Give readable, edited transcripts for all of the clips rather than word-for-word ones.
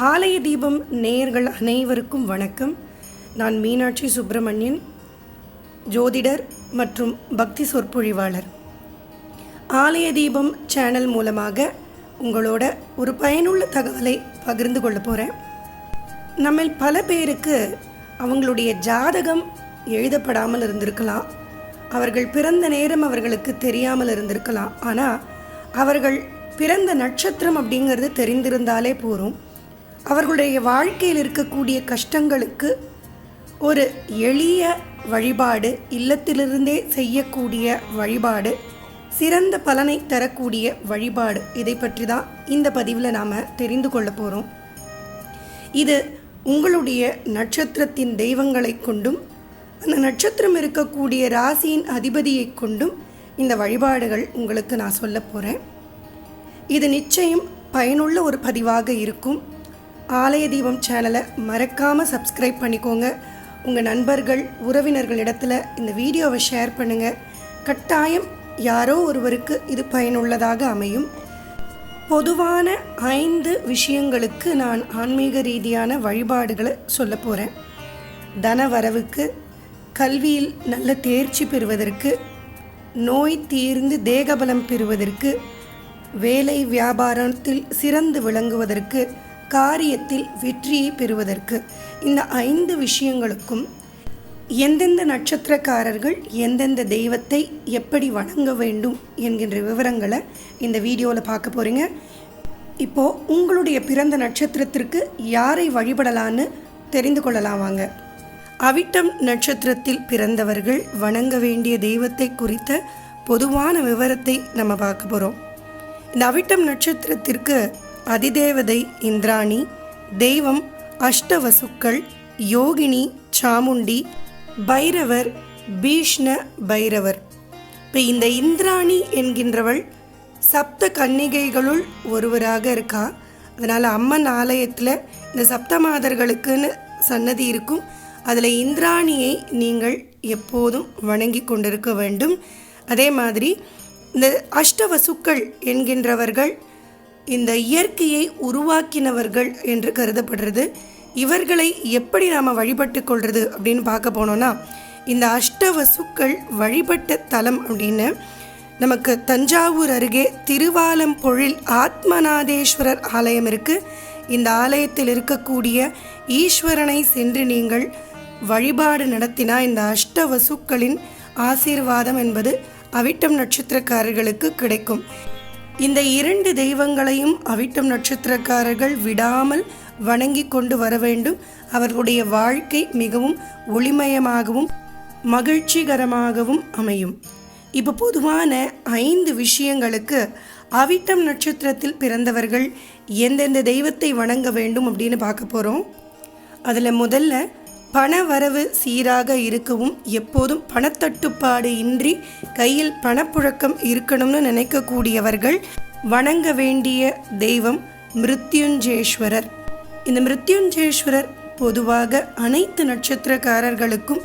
ஆலய தீபம் நேயர்கள் அனைவருக்கும் வணக்கம். நான் மீனாட்சி சுப்பிரமணியன், ஜோதிடர் மற்றும் பக்தி சொற்பொழிவாளர். ஆலய தீபம் சேனல் மூலமாக உங்களோட ஒரு பயனுள்ள தகவலை பகிர்ந்து கொள்ள போகிறேன். நம்ம பல பேருக்கு அவங்களுடைய ஜாதகம் எழுதப்படாமல் இருந்திருக்கலாம், அவர்கள் பிறந்த நேரம் அவர்களுக்கு தெரியாமல் இருந்திருக்கலாம். ஆனால் அவர்கள் பிறந்த நட்சத்திரம் அப்படிங்கிறது தெரிந்திருந்தாலே போதும், அவர்களுடைய வாழ்க்கையில் இருக்கக்கூடிய கஷ்டங்களுக்கு ஒரு எளிய வழிபாடு, இல்லத்திலிருந்தே செய்யக்கூடிய வழிபாடு, சிறந்த பலனை தரக்கூடிய வழிபாடு, இதை பற்றி தான் இந்த பதிவில் நாம் தெரிந்து கொள்ள போகிறோம். இது உங்களுடைய நட்சத்திரத்தின் தெய்வங்களை கொண்டும் அந்த நட்சத்திரம் இருக்கக்கூடிய ராசியின் அதிபதியை கொண்டும் இந்த வழிபாடுகள் உங்களுக்கு நான் சொல்ல போகிறேன். இது நிச்சயம் பயனுள்ள ஒரு பதிவாக இருக்கும். ஆலய தீபம் சேனலை மறக்காமல் சப்ஸ்கிரைப் பண்ணிக்கோங்க. உங்கள் நண்பர்கள் உறவினர்களிடத்தில் இந்த வீடியோவை ஷேர் பண்ணுங்கள். கட்டாயம் யாரோ ஒருவருக்கு இது பயனுள்ளதாக அமையும். பொதுவான 5 விஷயங்களுக்கு நான் ஆன்மீக ரீதியான வழிபாடுகளை சொல்ல போகிறேன். தன வரவுக்கு, கல்வியில் நல்ல தேர்ச்சி பெறுவதற்கு, நோய் தீர்ந்து தேகபலம் பெறுவதற்கு, வேலை வியாபாரத்தில் சிறந்து விளங்குவதற்கு, காரியத்தில் வெற்றியை பெறுவதற்கு, இந்த 5 விஷயங்களுக்கும் எந்தெந்த நட்சத்திரக்காரர்கள் எந்தெந்த தெய்வத்தை எப்படி வணங்க வேண்டும் என்கின்ற விவரங்களை இந்த வீடியோவில் பார்க்க போகிறீங்க. இப்போது உங்களுடைய பிறந்த நட்சத்திரத்திற்கு யாரை வழிபடலான்னு தெரிந்து கொள்ளலாம் வாங்க. அவிட்டம் நட்சத்திரத்தில் பிறந்தவர்கள் வணங்க வேண்டிய தெய்வத்தை குறித்த பொதுவான விவரத்தை நம்ம பார்க்க போகிறோம். இந்த அவிட்டம் நட்சத்திரத்திற்கு அதிதேவதை இந்திராணி, தெய்வம் அஷ்டவசுக்கள், யோகினி, சாமுண்டி, பைரவர், பீஷ்ண பைரவர். இப்போ இந்த இந்திராணி என்கின்றவள் சப்த கன்னிகைகளுள் ஒருவராக இருக்கா. அதனால் அம்மன் ஆலயத்தில் இந்த சப்தமாதர்களுக்குன்னு சன்னதி இருக்கும். அதில் இந்திராணியை நீங்கள் எப்போதும் வணங்கி கொண்டிருக்க வேண்டும். அதே மாதிரி இந்த அஷ்டவசுக்கள் என்கின்றவர்கள் இந்த இயற்கையை உருவாக்கினவர்கள் என்று கருதப்படுறது. இவர்களை எப்படி நாம் வழிபட்டு கொள்வது அப்படின்னு பார்க்க போனோன்னா, இந்த அஷ்டவசுக்கள் வழிபட்ட தலம் அப்படின்னு நமக்கு தஞ்சாவூர் அருகே திருவாலம்பொழில் ஆத்மநாதேஸ்வரர் ஆலயம் இருக்குது. இந்த ஆலயத்தில் இருக்கக்கூடிய ஈஸ்வரனை சென்று நீங்கள் வழிபாடு நடத்தினா இந்த அஷ்டவசுக்களின் ஆசீர்வாதம் என்பது அவிட்டம் நட்சத்திரக்காரர்களுக்கு கிடைக்கும். இந்த 2 தெய்வங்களையும் அவிட்டம் நட்சத்திரக்காரர்கள் விடாமல் வணங்கி கொண்டு வர வேண்டும். அவர்களுடைய வாழ்க்கை மிகவும் ஒளிமயமாகவும் மகிழ்ச்சிகரமாகவும் அமையும். இப்போ பொதுவான 5 விஷயங்களுக்கு அவிட்டம் நட்சத்திரத்தில் பிறந்தவர்கள் எந்தெந்த தெய்வத்தை வணங்க வேண்டும் அப்படின்னு பார்க்க போகிறோம். அதில் முதல்ல பண வரவு சீராக இருக்கவும், எப்போதும் பணத்தட்டுப்பாடு இன்றி கையில் பணப்புழக்கம் இருக்கணும்னு நினைக்கக்கூடியவர்கள் வணங்க வேண்டிய தெய்வம் மிருத்யுஞ்சேஸ்வரர். இந்த மிருத்யுஞ்சேஸ்வரர் பொதுவாக அனைத்து நட்சத்திரக்காரர்களுக்கும்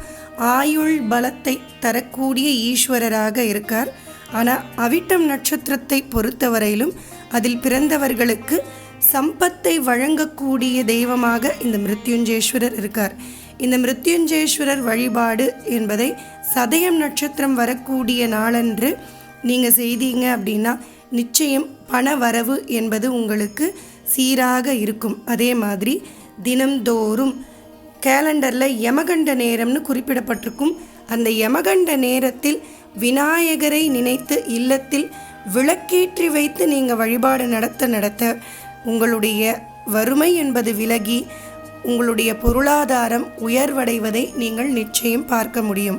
ஆயுள் பலத்தை தரக்கூடிய ஈஸ்வரராக இருக்கார். ஆனால் அவிட்டம் நட்சத்திரத்தை பொறுத்தவரையிலும் அதில் பிறந்தவர்களுக்கு சம்பத்தை வழங்கக்கூடிய தெய்வமாக இந்த மிருத்யுஞ்சேஸ்வரர் இருக்கார். இந்த மிருத்யுஞ்சேஸ்வரர் வழிபாடு என்பதை சதயம் நட்சத்திரம் வரக்கூடிய நாளன்று நீங்கள் செய்தீங்க அப்படின்னா நிச்சயம் பண வரவு என்பது உங்களுக்கு சீராக இருக்கும். அதே மாதிரி தினம்தோறும் கேலண்டரில் யமகண்ட நேரம்னு குறிப்பிடப்பட்டிருக்கும். அந்த யமகண்ட நேரத்தில் விநாயகரை நினைத்து இல்லத்தில் விளக்கேற்றி வைத்து நீங்கள் வழிபாடு நடத்த உங்களுடைய வறுமை என்பது விலகி உங்களுடைய பொருளாதாரம் உயர்வடைவதை நீங்கள் நிச்சயம் பார்க்க முடியும்.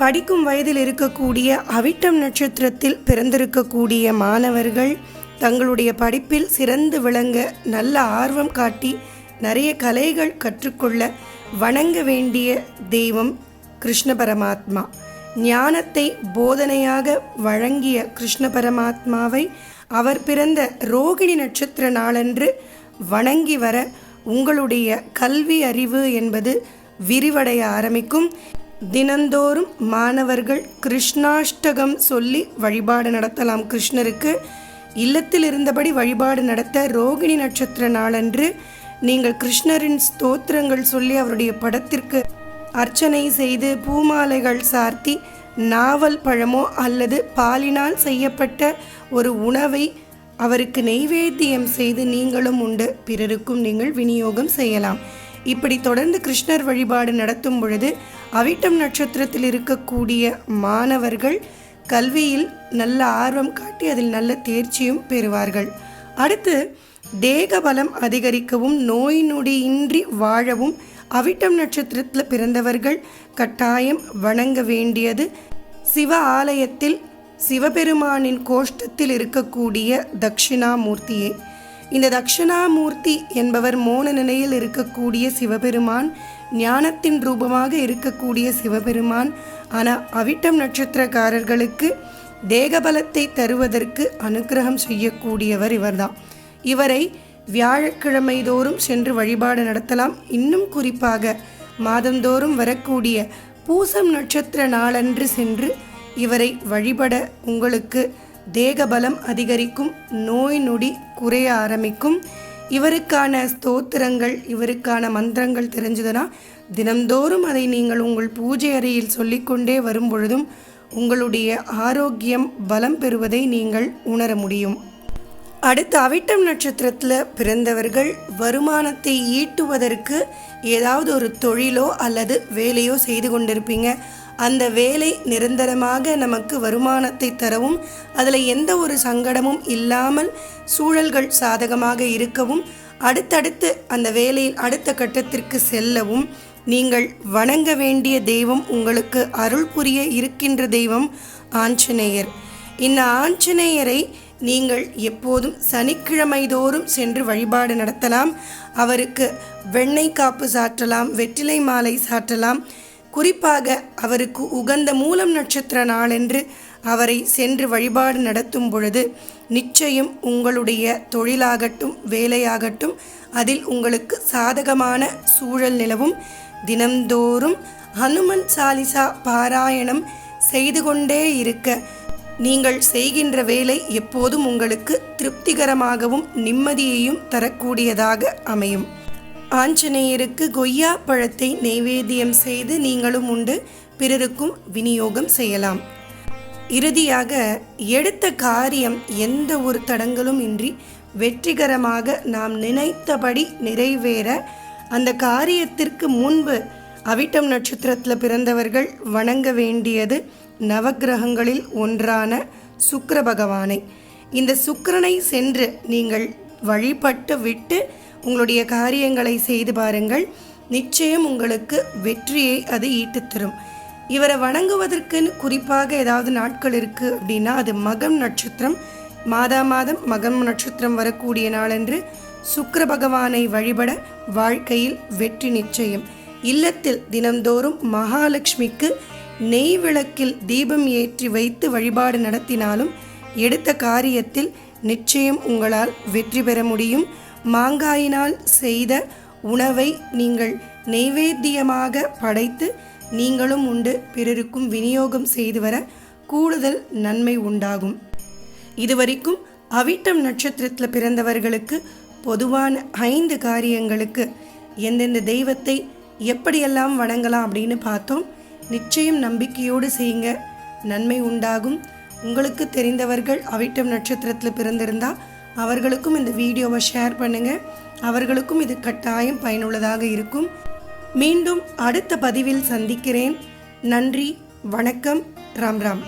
படிக்கும் வயதில் இருக்கக்கூடிய அவிட்டம் நட்சத்திரத்தில் பிறந்திருக்கக்கூடிய மாணவர்கள் தங்களுடைய படிப்பில் சிறந்து விளங்க நல்ல ஆர்வம் காட்டி நிறைய கலைகள் கற்றுக்கொள்ள வணங்க வேண்டிய தெய்வம் கிருஷ்ண பரமாத்மா. ஞானத்தை போதனையாக வழங்கிய கிருஷ்ண பரமாத்மாவை அவர் பிறந்த ரோகிணி நட்சத்திர நாளன்று வணங்கி வர உங்களுடைய கல்வி அறிவு என்பது விரிவடைய ஆரம்பிக்கும். தினந்தோறும் மாணவர்கள் கிருஷ்ணாஷ்டகம் சொல்லி வழிபாடு நடத்தலாம். கிருஷ்ணருக்கு இல்லத்தில் இருந்தபடி வழிபாடு நடத்த ரோகிணி நட்சத்திர நாளன்று நீங்கள் கிருஷ்ணரின் ஸ்தோத்திரங்கள் சொல்லி அவருடைய படத்திற்கு அர்ச்சனை செய்து பூமாலைகள் சார்த்தி நாவல் பழமோ அல்லது பாலினால் செய்யப்பட்ட ஒரு உணவை அவருக்கு நெய்வேத்தியம் செய்து நீங்களும் உண்டு பிறருக்கும் நீங்கள் விநியோகம் செய்யலாம். இப்படி தொடர்ந்து கிருஷ்ணர் வழிபாடு நடத்தும் பொழுது அவிட்டம் நட்சத்திரத்தில் இருக்கக்கூடிய மாணவர்கள் கல்வியில் நல்ல ஆர்வம் காட்டி அதில் நல்ல தேர்ச்சியும் பெறுவார்கள். அடுத்து தேக பலம் அதிகரிக்கவும் நோய் நொடியின்றி வாழவும் அவிட்டம் நட்சத்திரத்தில் பிறந்தவர்கள் கட்டாயம் வணங்க வேண்டியது சிவ ஆலயத்தில் சிவபெருமானின் கோஷ்டத்தில் இருக்கக்கூடிய தட்சிணாமூர்த்தியே. இந்த தட்சிணாமூர்த்தி என்பவர் மோன நிலையில் இருக்கக்கூடிய சிவபெருமான், ஞானத்தின் ரூபமாக இருக்கக்கூடிய சிவபெருமான். ஆனால் அவிட்டம் நட்சத்திரக்காரர்களுக்கு தேகபலத்தை தருவதற்கு அனுக்கிரகம் செய்யக்கூடியவர் இவர்தான். இவரை வியாழக்கிழமை தோறும் சென்று வழிபாடு நடத்தலாம். இன்னும் குறிப்பாக மாதந்தோறும் வரக்கூடிய பூசம் நட்சத்திர நாளன்று சென்று இவரை வழிபட உங்களுக்கு தேகபலம் அதிகரிக்கும், நோய் நொடி குறைய ஆரம்பிக்கும். இவருக்கான ஸ்தோத்திரங்கள், இவருக்கான மந்திரங்கள் தெரிஞ்சதுன்னா தினந்தோறும் அதை நீங்கள் உங்கள் பூஜை அறையில் சொல்லிக்கொண்டே வரும் பொழுதும் உங்களுடைய ஆரோக்கியம் பலம் பெறுவதை நீங்கள் உணர முடியும். அடுத்து அவிட்டம் நட்சத்திரத்தில் பிறந்தவர்கள் வருமானத்தை ஈட்டுவதற்கு ஏதாவது ஒரு தொழிலோ அல்லது வேலையோ செய்து கொண்டிருப்பீங்க. அந்த வேலை நிரந்தரமாக நமக்கு வருமானத்தை தரவும் அதில் எந்த ஒரு சங்கடமும் இல்லாமல் சூழல்கள் சாதகமாக இருக்கவும் அடுத்தடுத்து அந்த வேலையில் அடுத்த கட்டத்திற்கு செல்லவும் நீங்கள் வணங்க வேண்டிய தெய்வம், உங்களுக்கு அருள் புரிய இருக்கின்ற தெய்வம் ஆஞ்சநேயர். இந்த ஆஞ்சநேயரை நீங்கள் எப்போதும் சனிக்கிழமை தோறும் சென்று வழிபாடு நடத்தலாம். அவருக்கு வெண்ணெய் காப்பு சாற்றலாம், வெற்றிலை மாலை சாற்றலாம். குறிப்பாக அவருக்கு உகந்த மூலம் நட்சத்திர நாளென்று அவரை சென்று வழிபாடு நடத்தும் பொழுது நிச்சயம் உங்களுடைய தொழிலாகட்டும் வேலையாகட்டும் அதில் உங்களுக்கு சாதகமான சூழல் நிலவும். தினந்தோறும் ஹனுமன் சாலிசா பாராயணம் செய்து கொண்டே இருக்க நீங்கள் செய்கின்ற வேலை எப்போதும் உங்களுக்கு திருப்திகரமாகவும் நிம்மதியையும் தரக்கூடியதாக அமையும். ஆஞ்சநேயருக்கு கொய்யா பழத்தை நெய்வேத்தியம் செய்து நீங்களும் உண்டு பிறருக்கும் விநியோகம் செய்யலாம். இறுதியாக எடுத்த காரியம் எந்த ஒரு தடங்களும் இன்றி வெற்றிகரமாக நாம் நினைத்தபடி நிறைவேற அந்த காரியத்திற்கு முன்பு அவிட்டம் நட்சத்திரத்தில் பிறந்தவர்கள் வணங்க வேண்டியது நவக்கிரகங்களில் ஒன்றான சுக்கிர பகவானை. இந்த சுக்கிரனை சென்று நீங்கள் வழிபட்டு விட்டு உங்களுடைய காரியங்களை செய்து பாருங்கள். நிச்சயம் உங்களுக்கு வெற்றியை அது ஈட்டுத்தரும். இவரை வணங்குவதற்குன்னு குறிப்பாக ஏதாவது நாட்கள் இருக்குது அப்படின்னா அது மகம் நட்சத்திரம். மாதம் மகம் நட்சத்திரம் வரக்கூடிய நாளன்று சுக்கிர பகவானை வழிபட வாழ்க்கையில் வெற்றி நிச்சயம். இல்லத்தில் தினந்தோறும் மகாலட்சுமிக்கு நெய் விளக்கில் தீபம் ஏற்றி வைத்து வழிபாடு நடத்தினாலும் எடுத்த காரியத்தில் நிச்சயம் உங்களால் வெற்றி பெற முடியும். மாங்காயினால் செய்த உணவை நீங்கள் நெய்வேத்தியமாக படைத்து நீங்களும் உண்டு பிறருக்கும் விநியோகம் செய்து வர கூடுதல் நன்மை உண்டாகும். இதுவரைக்கும் அவிட்டம் நட்சத்திரத்தில் பிறந்தவர்களுக்கு பொதுவான 5 காரியங்களுக்கு எந்தெந்த தெய்வத்தை எப்படியெல்லாம் வணங்கலாம் அப்படின்னு பார்த்தோம். நிச்சயம் நம்பிக்கையோடு செய்யுங்க, நன்மை உண்டாகும். உங்களுக்கு தெரிந்தவர்கள் அவிட்டம் நட்சத்திரத்தில் பிறந்திருந்தால் அவர்களுக்கும் இந்த வீடியோவை ஷேர் பண்ணுங்கள். அவர்களுக்கும் இது கட்டாயம் பயனுள்ளதாக இருக்கும். மீண்டும் அடுத்த பதிவில் சந்திக்கிறேன். நன்றி, வணக்கம், ராம் ராம்.